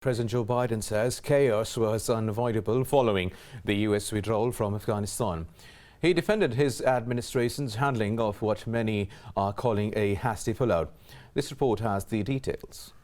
President Joe Biden says chaos was unavoidable following the U.S. withdrawal from Afghanistan. He defended his administration's handling of what many are calling a hasty pullout. This report has the details.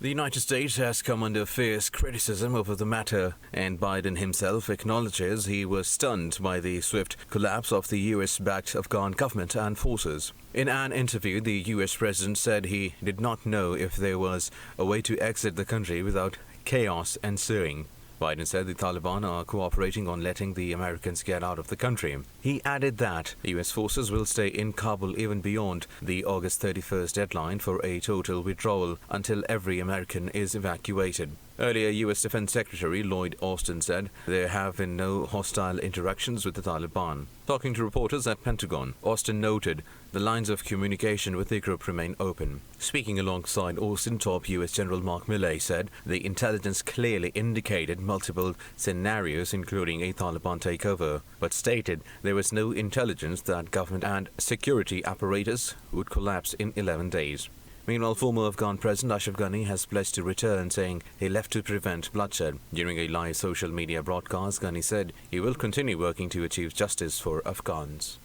The United States has come under fierce criticism over the matter, and Biden himself acknowledges he was stunned by the swift collapse of the US-backed Afghan government and forces. In an interview, the US president said he did not know if there was a way to exit the country without chaos ensuing. Biden said the Taliban are cooperating on letting the Americans get out of the country. He added that U.S. forces will stay in Kabul even beyond the August 31st deadline for a total withdrawal until every American is evacuated. Earlier, U.S. Defense Secretary Lloyd Austin said there have been no hostile interactions with the Taliban. Talking to reporters at Pentagon, Austin noted the lines of communication with the group remain open. Speaking alongside Austin, top U.S. General Mark Milley said the intelligence clearly indicated multiple scenarios, including a Taliban takeover, but stated there was no intelligence that government and security apparatus would collapse in 11 days. Meanwhile, former Afghan President Ashraf Ghani has pledged to return, saying he left to prevent bloodshed. During a live social media broadcast, Ghani said he will continue working to achieve justice for Afghans.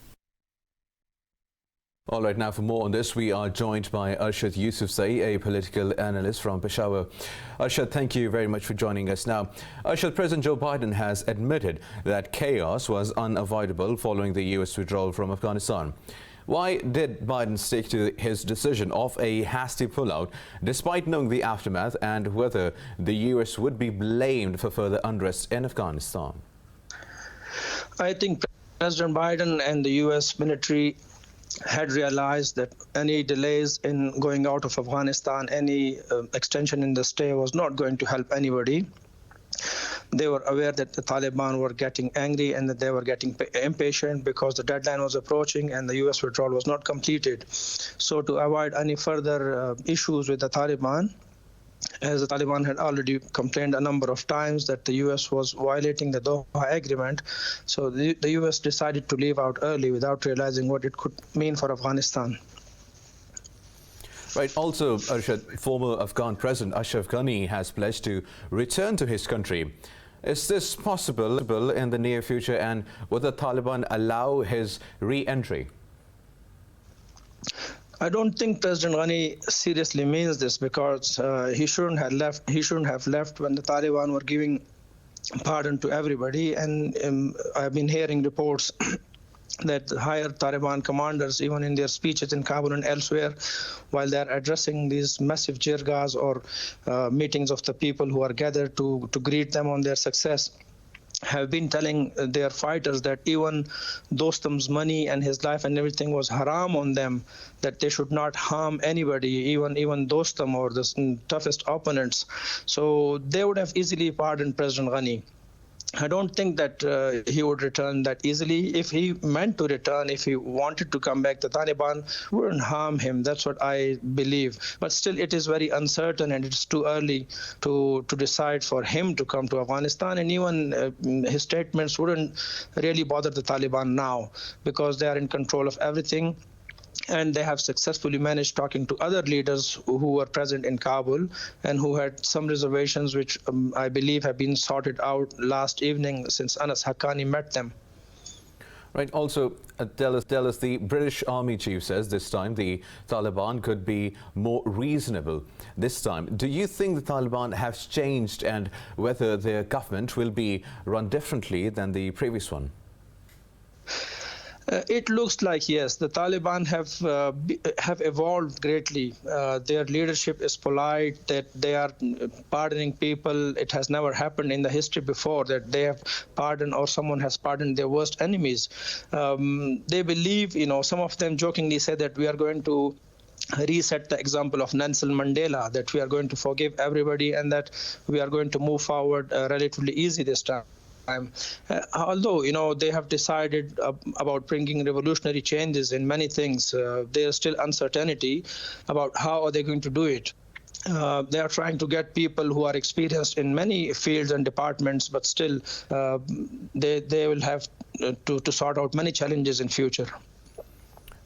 All right, now for more on this, we are joined by Arshad Yusufzai, a political analyst from Peshawar. Arshad, thank you very much for joining us. Now, Arshad, President Joe Biden has admitted that chaos was unavoidable following the U.S. withdrawal from Afghanistan. Why did Biden stick to his decision of a hasty pullout, despite knowing the aftermath and whether the U.S. would be blamed for further unrest in Afghanistan? I think President Biden and the U.S. military had realized that any delays in going out of Afghanistan, any extension in the stay was not going to help anybody. They were aware that the Taliban were getting angry and that they were getting impatient because the deadline was approaching and the U.S. withdrawal was not completed. So to avoid any further issues with the Taliban, as the Taliban had already complained a number of times that the U.S. was violating the Doha Agreement, so the U.S. decided to leave out early without realizing what it could mean for Afghanistan. Right. Also, Arshad, former Afghan President Ashraf Ghani has pledged to return to his country. Is this possible in the near future, and will the Taliban allow his re-entry? I don't think President Ghani seriously means this, because he shouldn't have left. He shouldn't have left when the Taliban were giving pardon to everybody. And I've been hearing reports that higher Taliban commanders, even in their speeches in Kabul and elsewhere, while they're addressing these massive jirgas or meetings of the people who are gathered to greet them on their success, have been telling their fighters that even Dostum's money and his life and everything was haram on them, that they should not harm anybody, even Dostum or the toughest opponents. So they would have easily pardoned President Ghani. I don't think that he would return that easily. If he meant to return, if he wanted to come back, the Taliban wouldn't harm him. That's what I believe. But still, it is very uncertain, and it's too early to decide for him to come to Afghanistan. And even his statements wouldn't really bother the Taliban now, because they are in control of everything. And they have successfully managed talking to other leaders who were present in Kabul and who had some reservations, which I believe have been sorted out last evening since Anas Haqqani met them. Right. Also, tell us, the British Army chief says this time the Taliban could be more reasonable this time. Do you think the Taliban has changed, and whether their government will be run differently than the previous one? It looks like, yes, the Taliban have evolved greatly. Their leadership is polite, that they are pardoning people. It has never happened in the history before that they have pardoned or someone has pardoned their worst enemies. They believe, some of them jokingly say that we are going to reset the example of Nelson Mandela, that we are going to forgive everybody and that we are going to move forward relatively easy this time. Although, they have decided about bringing revolutionary changes in many things, there is still uncertainty about how are they going to do it. They are trying to get people who are experienced in many fields and departments, but still they will have to sort out many challenges in future.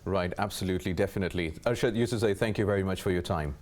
Right, absolutely, definitely. Arshad Yusufzai, thank you very much for your time.